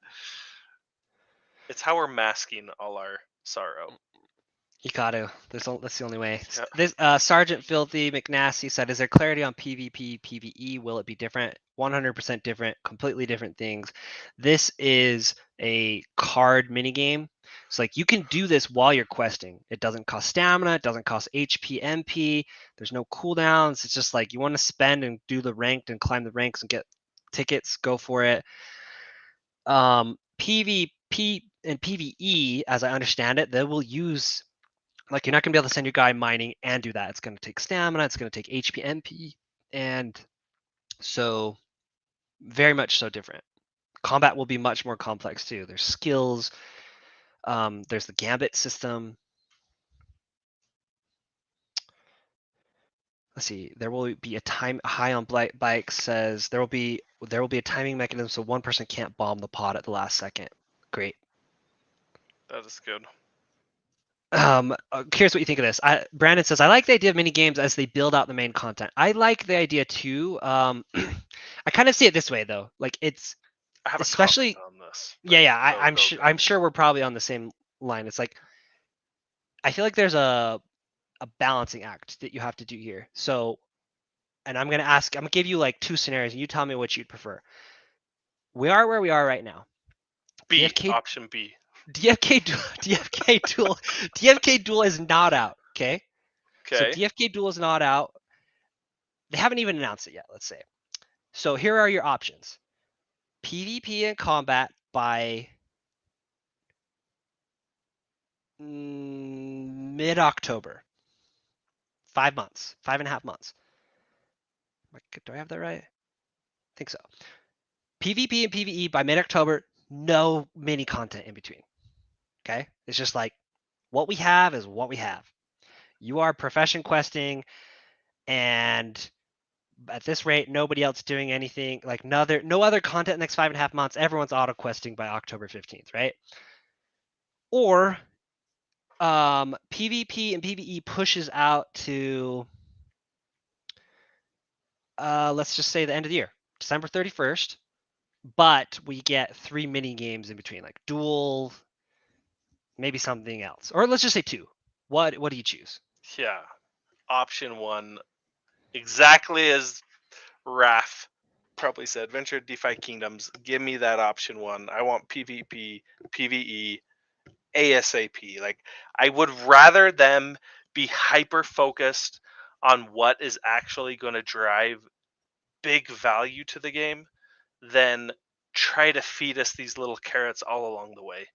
B: It's how we're masking all our sorrow.
C: You got to. That's the only way.
B: Yeah.
C: This Sergeant Filthy McNasty said, "Is there clarity on PvP, PvE? Will it be different? 100% different. Completely different things. This is a card minigame. So like you can do this while you're questing. It doesn't cost stamina. It doesn't cost HP, MP. There's no cooldowns. It's just like you want to spend and do the ranked and climb the ranks and get tickets. Go for it. PvP and PvE, as I understand it, they will use." Like you're not gonna be able to send your guy mining and do that. It's gonna take stamina. It's gonna take HP, MP, and so very much so different. Combat will be much more complex too. There's skills. There's the gambit system. Let's see. There will be a time high on bike says there will be a timing mechanism so one person can't bomb the pod at the last second. Great.
B: That is good.
C: Here's what you think of this. Brandon says, I like the idea of mini games as they build out the main content. I like the idea too. I kind of see it this way though. Like it's
B: I have
C: especially
B: a comment on this.
C: yeah. I'm sure we're probably on the same line. It's like I feel like there's a balancing act that you have to do here. So, and I'm gonna give you like 2 scenarios, and you tell me what you'd prefer. We are where we are right now.
B: B,
C: DFK
B: option B.
C: DFK Duel is not out. Okay. So
B: Okay.
C: DFK Duel is not out. They haven't even announced it yet, let's say. So here are your options. PvP and combat by mid-October. 5 months, 5.5 months. Do I have that right? I think so. PvP and PvE by mid-October, no mini content in between. Okay? It's just like what we have is what we have. You are profession questing, and at this rate, nobody else doing anything. Like no other content in the next 5.5 months. Everyone's auto questing by October 15th, right? Or PvP and PvE pushes out to let's just say the end of the year, December 31st. But we get 3 mini games in between, like duel, maybe something else, or let's just say 2. What do you choose?
B: Yeah. Option 1, exactly as Raph probably said, Venture DeFi Kingdoms. Give me that option 1. I want PvP, PvE, ASAP. Like, I would rather them be hyper focused on what is actually going to drive big value to the game than try to feed us these little carrots all along the way.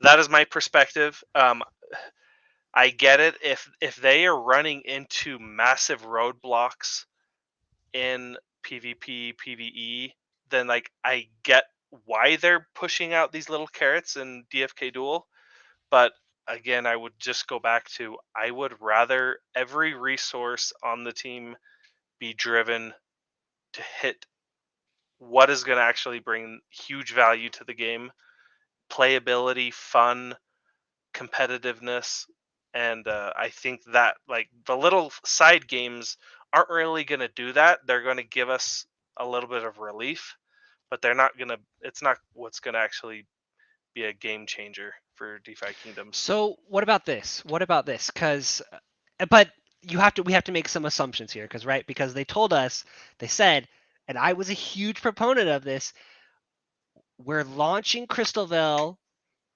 B: That is my perspective. I get it if they are running into massive roadblocks in PvP, PvE, then like I get why they're pushing out these little carrots in DFK Duel. But again, I would just go back to I would rather every resource on the team be driven to hit what is going to actually bring huge value to the game, playability, fun, competitiveness, and I think that like the little side games aren't really going to do that. They're going to give us a little bit of relief, but they're not going to. It's not what's going to actually be a game changer for DeFi Kingdoms.
C: So what about this? What about this? Because, but we have to make some assumptions here, because right, because they told us, they said, and I was a huge proponent of this. We're launching Crystal Veil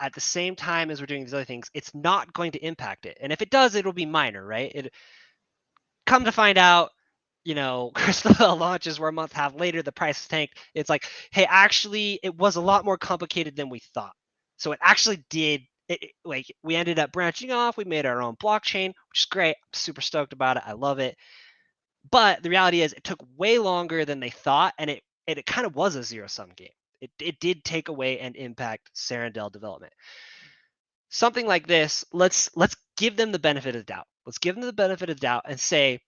C: at the same time as we're doing these other things. It's not going to impact it, and if it does, it'll be minor, right? It come to find out, Crystal Veil launches we're a month and a half later, the price is tanked. It's like, hey, actually, it was a lot more complicated than we thought. So it actually did. Like we ended up branching off. We made our own blockchain, which is great. I'm super stoked about it. I love it. But the reality is, it took way longer than they thought, and it kind of was a zero-sum game. It did take away and impact Sarandel development. Something like this, let's give them the benefit of the doubt. Let's give them the benefit of the doubt and say,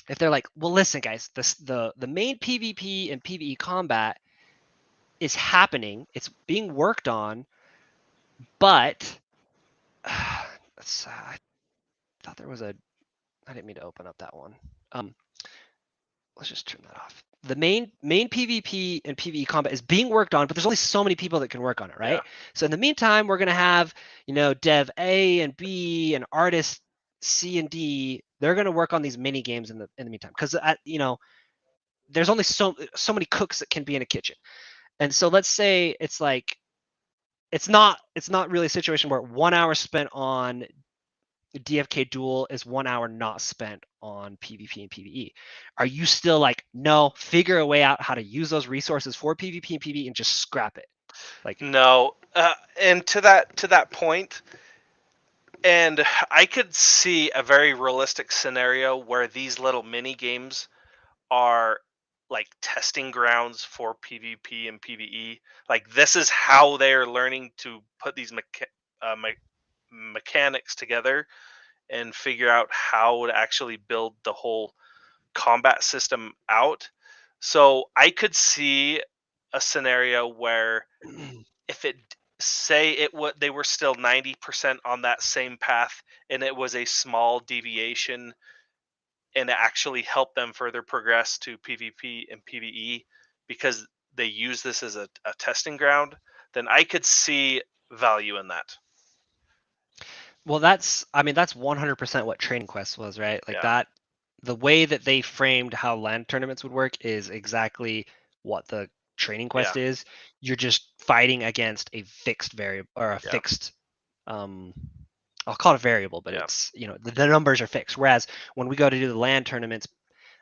C: if they're like, well, listen, guys, the main PvP and PvE combat is happening. It's being worked on, but I thought there was I didn't mean to open up that one. Let's just turn that off. The main PvP and PvE combat is being worked on, but there's only so many people that can work on it, right?
B: Yeah.
C: So in the meantime, we're gonna have, Dev A and B and artist C and D. They're gonna work on these mini games in the meantime, because there's only so many cooks that can be in a kitchen. And so let's say it's like, it's not really a situation where 1 hour spent on DFK Duel is 1 hour not spent on PvP and PvE. Are you still like, no, figure a way out how to use those resources for PvP and PvE and just scrap it? Like,
B: No, and to that point, and I could see a very realistic scenario where these little mini games are like testing grounds for PvP and PvE. Like, this is how they're learning to put these mechanics together and figure out how to actually build the whole combat system out. So I could see a scenario where if it they were still 90% on that same path and it was a small deviation and it actually helped them further progress to PvP and PvE because they use this as a testing ground, then I could see value in that.
C: well, that's 100% what Training Quest was, right? Like
B: Yeah.
C: that, the way that they framed how LAN tournaments would work is exactly what the Training Quest is. You're just fighting against a fixed variable, or a fixed, I'll call it a variable, but it's, the numbers are fixed. Whereas when we go to do the LAN tournaments,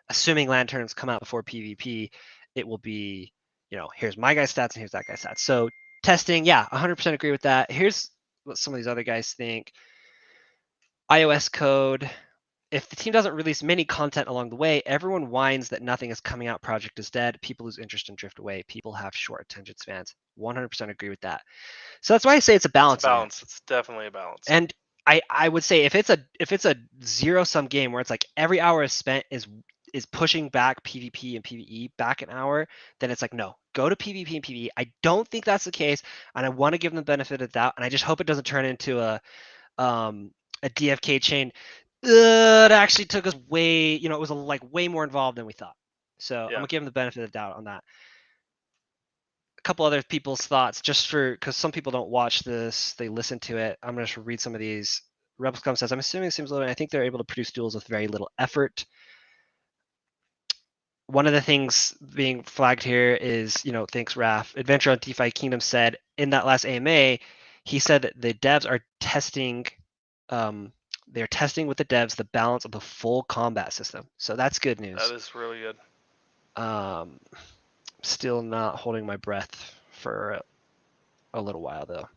C: assuming LAN tournaments come out before PvP, it will be, here's my guy's stats and here's that guy's stats. So testing, 100% agree with that. Here's what some of these other guys think. iOS code. If the team doesn't release many content along the way, everyone whines that nothing is coming out, project is dead, people lose interest and drift away, people have short attention spans. 100% agree with that. So that's why I say it's a balance.
B: It's definitely a balance.
C: And I would say if it's a zero-sum game where it's like every hour is spent is pushing back PvP and PvE back an hour, then it's like, no, go to PvP and PvE. I don't think that's the case, and I want to give them the benefit of the doubt, and I just hope it doesn't turn into a DFK chain. It actually took us way, it was way more involved than we thought. So I'm gonna give them the benefit of the doubt on that. A couple other people's thoughts, just because some people don't watch this, they listen to it. I'm gonna just read some of these. Rebelscom says, I'm assuming it seems low, and I think they're able to produce duels with very little effort. One of the things being flagged here is, thanks, Raf. Adventure on DeFi Kingdom said in that last AMA, he said that the devs are testing. They're testing with the devs the balance of the full combat system. So that's good news.
B: That is really good.
C: Still not holding my breath for a little while though.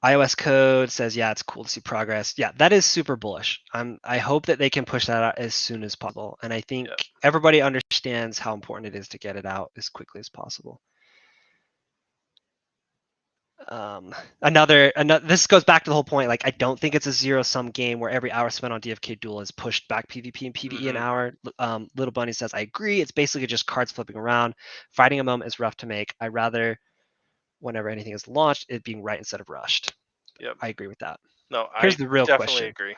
C: iOS code says, yeah, it's cool to see progress. Yeah, that is super bullish. I hope that they can push that out as soon as possible. And I think everybody understands how important it is to get it out as quickly as possible. Another this goes back to the whole point. Like, I don't think it's a zero-sum game where every hour spent on DFK Duel is pushed back PvP and PvE an hour. Little Bunny says, I agree. It's basically just cards flipping around. Fighting a moment is rough to make. I rather, whenever anything is launched, it being right instead of rushed.
B: Yep.
C: I agree with that.
B: No,
C: Here's
B: I
C: the real
B: definitely
C: question.
B: agree.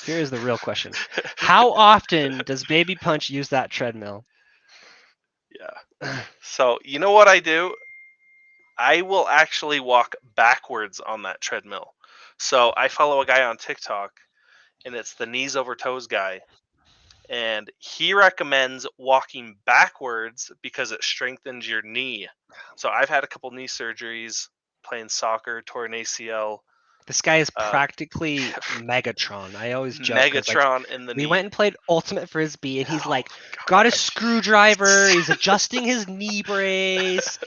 C: Here is the real question. How often does Babypunch use that treadmill?
B: Yeah. So, you know what I do? I will actually walk backwards on that treadmill. So I follow a guy on TikTok, and it's the knees over toes guy. And he recommends walking backwards because it strengthens your knee. So I've had a couple knee surgeries playing soccer, tore an ACL.
C: This guy is practically Megatron. I always joke.
B: Megatron in the knee.
C: We went and played Ultimate Frisbee, and he's like, got a screwdriver. He's adjusting his knee brace.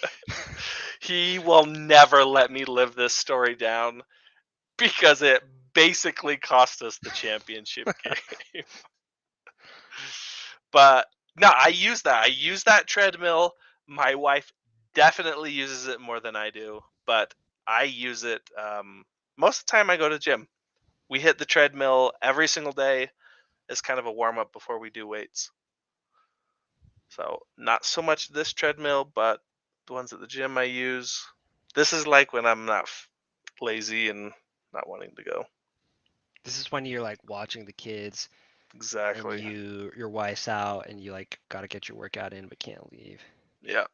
B: He will never let me live this story down because it basically cost us the championship game. But no, I use that. I use that treadmill. My wife definitely uses it more than I do, but I use it most of the time I go to the gym. We hit the treadmill every single day as kind of a warm up before we do weights. So not so much this treadmill, but the ones at the gym I use. This is like when I'm not lazy and not wanting to go.
C: This is when you're like watching the kids.
B: Exactly.
C: And your wife's out, and you like got to get your workout in, but can't leave.
B: Yeah.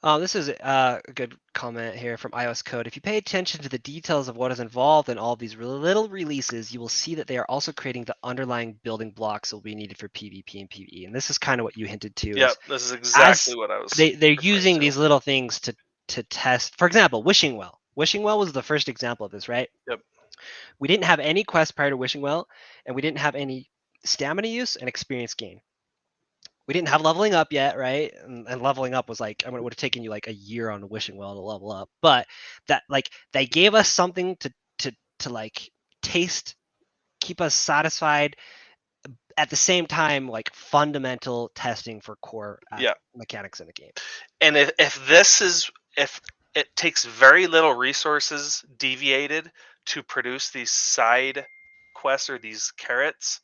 C: This is a good comment here from iOS Code. If you pay attention to the details of what is involved in all of these little releases, you will see that they are also creating the underlying building blocks that will be needed for PvP and PvE. And this is kind of what you hinted to.
B: Yeah, this is exactly what I was.
C: They're using these little things to test. For example, Wishing Well. Wishing Well was the first example of this, right?
B: Yep.
C: We didn't have any quests prior to Wishing Well, and we didn't have any stamina use and experience gain. We didn't have leveling up yet, right? And leveling up was like, I mean, it would have taken you like a year on Wishing Well to level up. But that, like, they gave us something to like taste, keep us satisfied. At the same time, like fundamental testing for core mechanics in the game.
B: And if it takes very little resources deviated to produce these side quests or these carrots,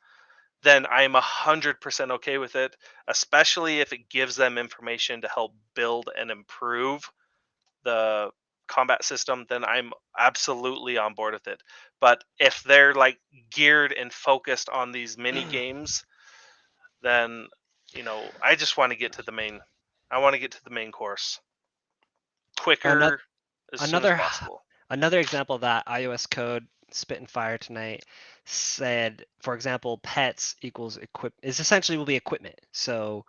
B: then I'm 100% okay with it, especially if it gives them information to help build and improve the combat system, then I'm absolutely on board with it. But if they're like geared and focused on these mini games, then, you know, I just want to get to the main. I want to get to the main course quicker, as soon as possible.
C: Another example of that, iOS Code Spit and Fire tonight said, for example, pets equals is essentially will be equipment. So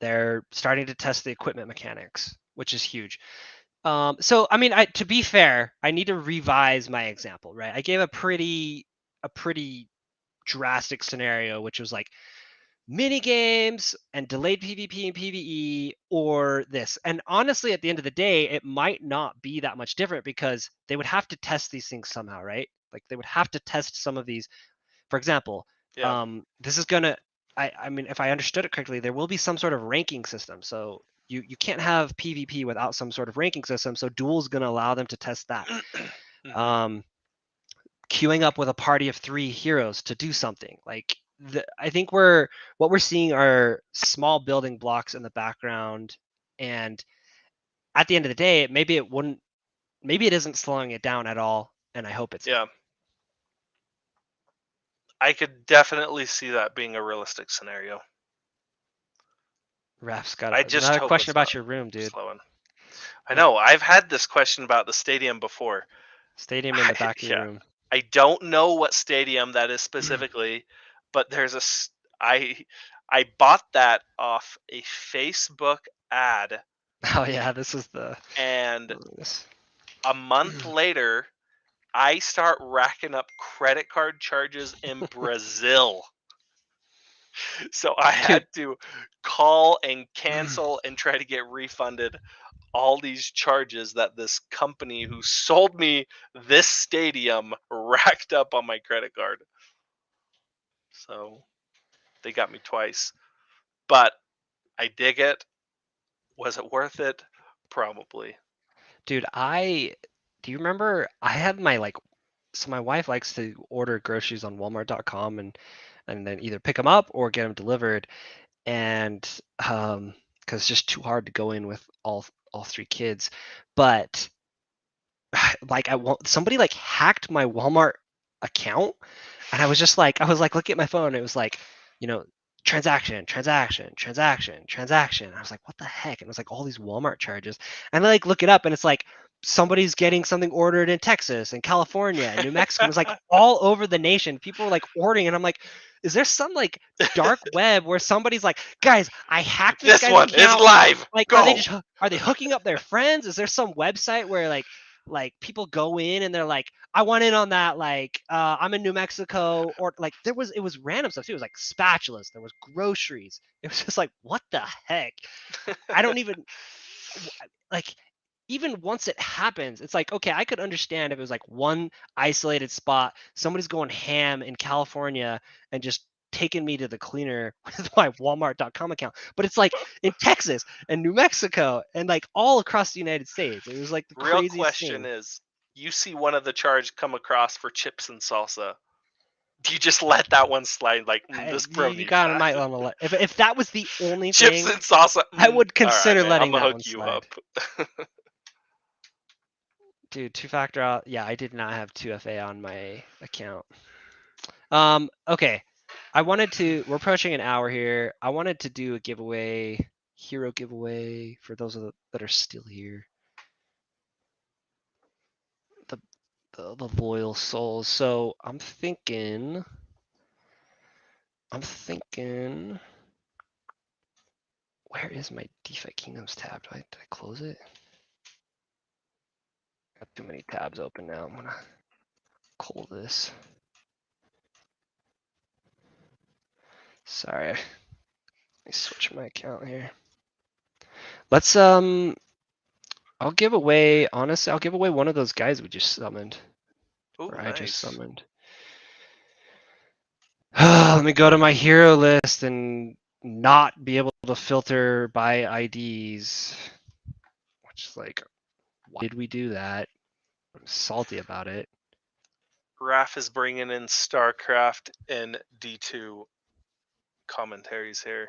C: they're starting to test the equipment mechanics, which is huge. So I mean, to be fair, I need to revise my example, right? I gave a pretty drastic scenario, which was like mini games and delayed PvP and PvE or this. And honestly, at the end of the day, it might not be that much different because they would have to test these things somehow, right? Like they would have to test some of these. For example, this is gonna. I mean, if I understood it correctly, there will be some sort of ranking system. So you can't have PvP without some sort of ranking system. So Duel is gonna allow them to test that. Queuing up with a party of 3 heroes to do something like. I think what we're seeing are small building blocks in the background, and at the end of the day, maybe it isn't slowing it down at all, and I hope it's not.
B: I could definitely see that being a realistic scenario.
C: Raf's got another question about your room, dude.
B: I know. I've had this question about the stadium before.
C: Stadium in the back of your room.
B: I don't know what stadium that is specifically. But there's I bought that off a Facebook ad
C: Oh yeah, this is the.
B: And
C: This.
B: a month later, I start racking up credit card charges in Brazil. So I had to call and cancel and try to get refunded all these charges that this company who sold me this stadium racked up on my credit card. So they got me twice. But I dig it. Was it worth it? Probably.
C: Dude, do you remember I had so my wife likes to order groceries on Walmart.com and then either pick them up or get them delivered, and because it's just too hard to go in with all three kids. But like somebody like hacked my Walmart account, and I was looking at my phone, and it was like, transaction. I was like, what the heck? And it was like all these Walmart charges. And I look it up, and it's like somebody's getting something ordered in Texas and California and New Mexico. It was like all over the nation. People were like ordering, and I'm like, is there some like dark web where somebody's like, guys, I hacked this guy's
B: one
C: account.
B: is live.
C: Like,
B: Go.
C: are they hooking up their friends? Is there some website where like people go in and they're like, I want in on that, like I'm in New Mexico, or like it was random stuff too. It was like spatulas, there was groceries. It was just like, what the heck? I don't even like, even once it happens, it's like, okay, I could understand if it was like one isolated spot, somebody's going ham in California and just taking me to the cleaner with my Walmart.com account. But it's like in Texas and New Mexico and like all across the United States. It was like the
B: Real
C: craziest
B: question
C: thing.
B: is, you see one of the charge come across for chips and salsa. Do you just let that one slide? Like, this bro
C: You
B: needs
C: kind of
B: that.
C: might want to let, if that was the only
B: Chips
C: thing,
B: and salsa.
C: I would consider
B: all right,
C: letting
B: man,
C: that
B: I'm
C: one
B: gonna
C: slide.
B: hook you up.
C: Dude, two-factor out. Yeah, I did not have 2FA on my account. Okay. We're approaching an hour here. I wanted to do a hero giveaway for those that are still here. The loyal souls. So I'm thinking, where is my DeFi Kingdoms tab? Did I close it? Got too many tabs open now. I'm gonna close this. Sorry. Let me switch my account here. Let's I'll give away one of those guys we just summoned.
B: Ooh,
C: Or
B: nice.
C: I just summoned. Let me go to my hero list and not be able to filter by IDs. Which is like, why did we do that? I'm salty about it.
B: Raph is bringing in StarCraft and D2 commentaries here.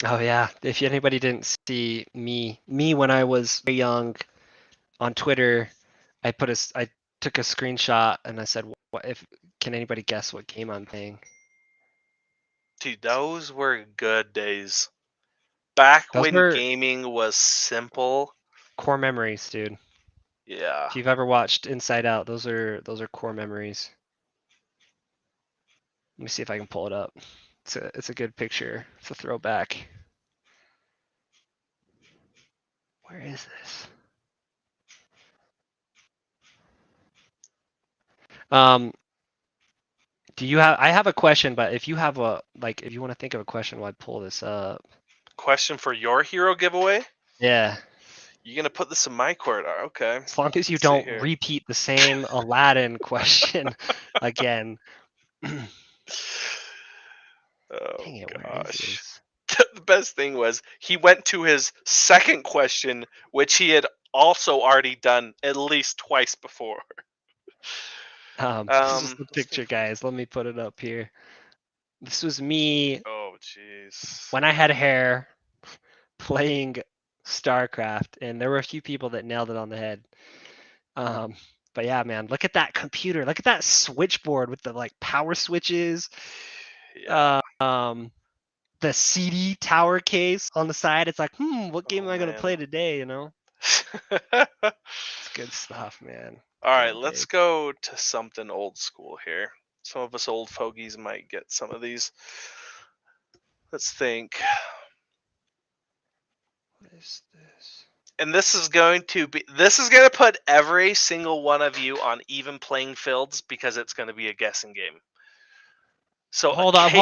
C: Oh yeah, if anybody didn't see me when I was very young on Twitter, I took a screenshot and I said, can anybody guess what game I'm playing?
B: Dude, those were good days. Back
C: Those
B: when
C: were
B: gaming was simple.
C: core memories, dude.
B: Yeah.
C: If you've ever watched Inside Out, those are core memories. Let me see if I can pull it up. It's a good picture. It's a throwback. Where is this? Do you have? I have a question, but if you have if you want to think of a question while I pull this up.
B: Question for your hero giveaway?
C: Yeah.
B: You're gonna put this in my court? Okay.
C: As long as you
B: Let's see
C: don't
B: here.
C: repeat the same Aladdin question again.
B: Oh
C: Dang it, where is
B: gosh.
C: this?
B: The best thing was he went to his second question, which he had also already done at least twice before.
C: This is the picture, guys. Let me put it up here. This was me.
B: Oh jeez.
C: When I had hair, playing StarCraft, and there were a few people that nailed it on the head. But yeah, man, look at that computer. Look at that switchboard with the like power switches.
B: Yeah.
C: The CD tower case on the side. It's like, what game am I gonna play today? It's good stuff, man.
B: All right, let's go to something old school here. Some of us old fogies might get some of these. Let's think.
C: What is this?
B: And this is going to put every single one of you on even playing fields because it's going to be a guessing game. So
C: Hold up.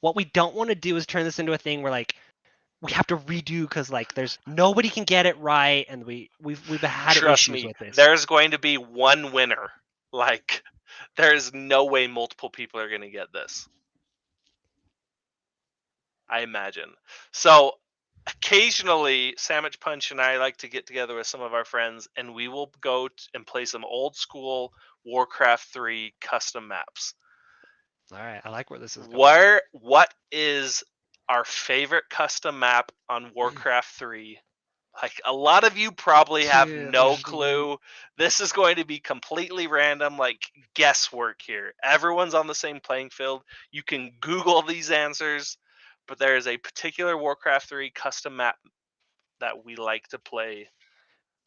C: What we don't want to do is turn this into a thing where like we have to redo because like there's nobody can get it right, and we've had
B: Trust
C: issues
B: me,
C: with this.
B: there's going to be one winner. Like, there's no way multiple people are going to get this. I imagine. So occasionally, Samichpunch and I like to get together with some of our friends, and we will go and play some old school Warcraft 3 custom maps.
C: All right, I like where this is going.
B: What is our favorite custom map on Warcraft 3? Like, a lot of you probably have no clue. This is going to be completely random, like guesswork here. Everyone's on the same playing field. You can Google these answers, but there is a particular Warcraft 3 custom map that we like to play.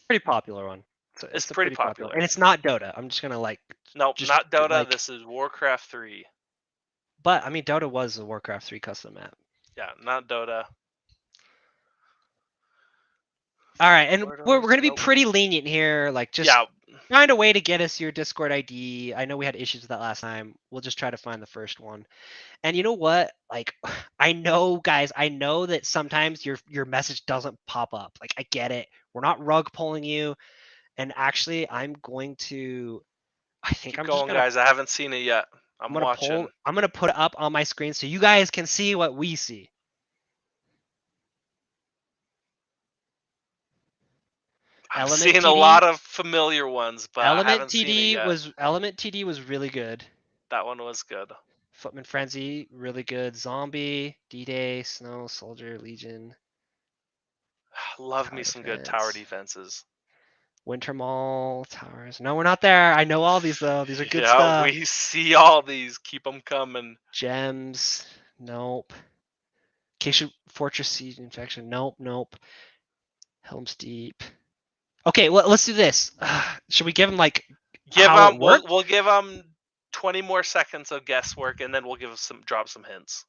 C: Pretty popular one.
B: It's pretty popular.
C: And it's not Dota. I'm just gonna like.
B: Nope,
C: just
B: not Dota.
C: like-
B: This is Warcraft 3.
C: But I mean, Dota was a Warcraft 3 custom map.
B: Yeah, not Dota.
C: All right, and we're
B: Wardours?
C: gonna be
B: Nope.
C: pretty lenient here. Like, just
B: Yeah,
C: find a way to get us your Discord ID. I know we had issues with that last time. We'll just try to find the first one. And you know what? Like, I know, guys. I know that sometimes your message doesn't pop up. Like, I get it. We're not rug pulling you. And actually, I'm going to. I think
B: keep
C: I'm
B: going,
C: just gonna.
B: guys. I haven't seen it yet. I'm
C: gonna
B: watching.
C: I'm gonna put it up on my screen so you guys can see what we see.
B: I'm
C: Element
B: seeing a
C: TD
B: lot of familiar ones, but I
C: Element
B: haven't seen it yet.
C: Element TD was really good.
B: That one was good.
C: Footman Frenzy, really good. Zombie, D-Day, Snow, Soldier, Legion,
B: Love
C: Tower
B: me some good
C: defense.
B: tower defenses.
C: Winter Mall, Towers. No, we're not there. I know all these though. These are good
B: Yeah,
C: stuff.
B: we see all these. Keep them coming.
C: Gems, nope. Acacia Fortress Siege Infection, nope. Helm's Deep. Okay, well, let's do this. Should we give him like how it worked?
B: We'll give them 20 more seconds of guesswork, and then we'll drop some hints.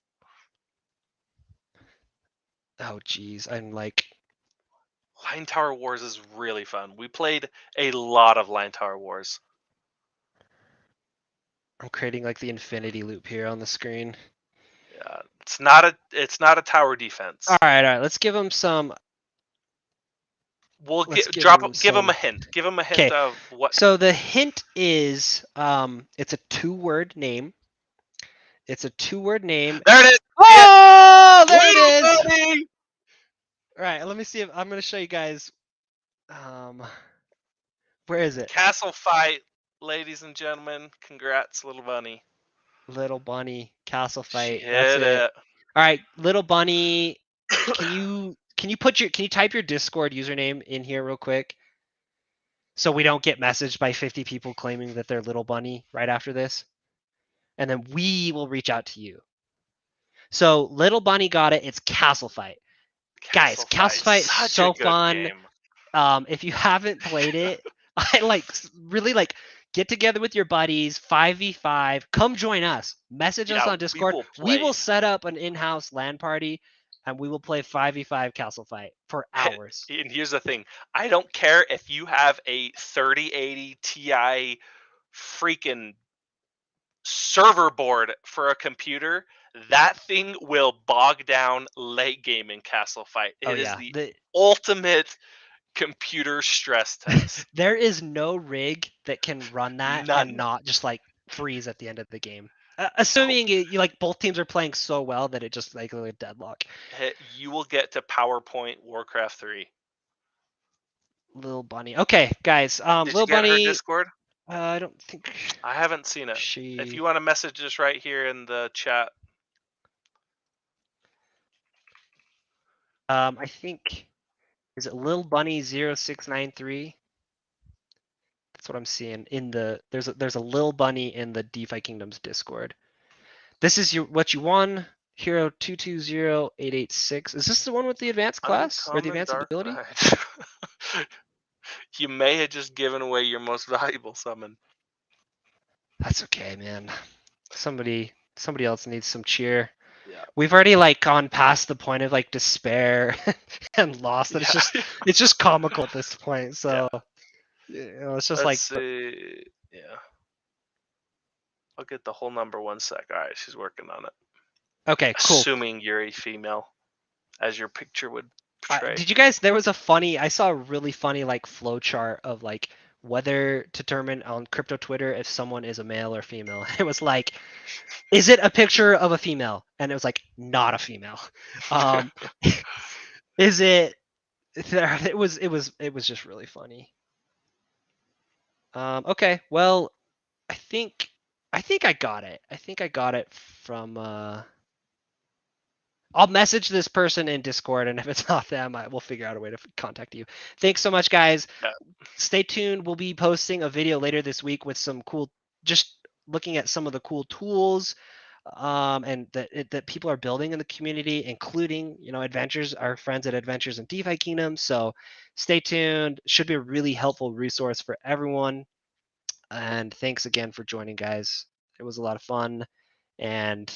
C: Oh, geez, I'm like.
B: Line Tower Wars is really fun. We played a lot of Line Tower Wars.
C: I'm creating like the infinity loop here on the screen.
B: Yeah, it's not a tower defense.
C: All right. Let's give him some.
B: We'll give him a hint. Give him a hint of what.
C: So the hint is, it's a 2-word name. It's a 2-word name.
B: There it is.
C: Oh, there it is. All right, let me see if I'm gonna show you guys. Where is it?
B: Castle Fight, ladies and gentlemen. Congrats, Little Bunny.
C: Little Bunny Castle Fight.
B: She
C: That's
B: hit
C: it.
B: it.
C: All right, Little Bunny. Can you type your Discord username in here real quick? So we don't get messaged by 50 people claiming that they're Little Bunny right after this. And then we will reach out to you. So Little Bunny got it. It's Castle Fight. Guys, Castle Fight is so fun.
B: Game.
C: If you haven't played it, I really get together with your buddies, 5v5. Come join us. Message us on Discord. We will set up an in-house LAN party, and we will play 5v5 Castle Fight for hours.
B: And here's the thing. I don't care if you have a 3080 Ti freaking server board for a computer. That thing will bog down late game in Castle Fight. It is the ultimate computer stress test.
C: There is no rig that can run that and not just freeze at the end of the game. Assuming you both teams are playing so well that it just a deadlock.
B: You will get to PowerPoint Warcraft 3.
C: Little Bunny. Okay, guys.
B: Did
C: Little
B: you get
C: Bunny.
B: her Discord?
C: I don't think.
B: I haven't seen it. If you want to message us right here in the chat.
C: I think. Is it Lil Bunny 0693? That's what I'm seeing in the. There's a Lil Bunny in the DeFi Kingdoms Discord. This is what you won. Hero 220886. Is this the one with the advanced class or the advanced ability?
B: You may have just given away your most valuable summon.
C: That's okay, man. Somebody else needs some cheer. we've already like gone past the point of like despair and loss. That it's just comical at this point. So it's just
B: Let's see. Yeah. I'll get the whole number 1 sec. All right, she's working on it.
C: Okay, cool.
B: Assuming you're a female, as your picture would portray.
C: Did you guys? There was I saw a really funny like flow chart of like whether to determine on crypto Twitter if someone is a male or female. It was like, is it a picture of a female? And it was like, not a female. Is it? It was just really funny. Okay, well, I think I got it. I think I got it from. I'll message this person in Discord, and if it's not them, we'll figure out a way to contact you. Thanks so much, guys.
B: Yeah.
C: Stay tuned. We'll be posting a video later this week with some cool, just looking at some of the cool tools and that people are building in the community, including, Adventures, our friends at Adventures and DeFi Kingdom. So stay tuned. Should be a really helpful resource for everyone. And thanks again for joining, guys. It was a lot of fun. And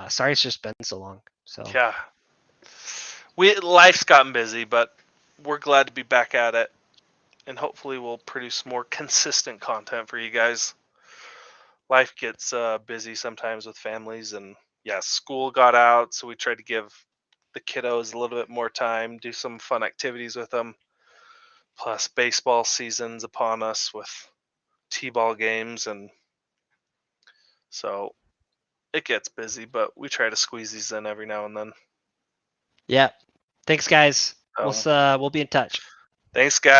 C: sorry it's just been so long. So
B: yeah, life's gotten busy, but we're glad to be back at it, and hopefully we'll produce more consistent content for you guys. Life gets busy sometimes with families, and school got out, so we tried to give the kiddos a little bit more time, do some fun activities with them. Plus, baseball season's upon us with t-ball games, and so it gets busy, but we try to squeeze these in every now and then.
C: Yeah. Thanks, guys. We'll be in touch.
B: Thanks, guys.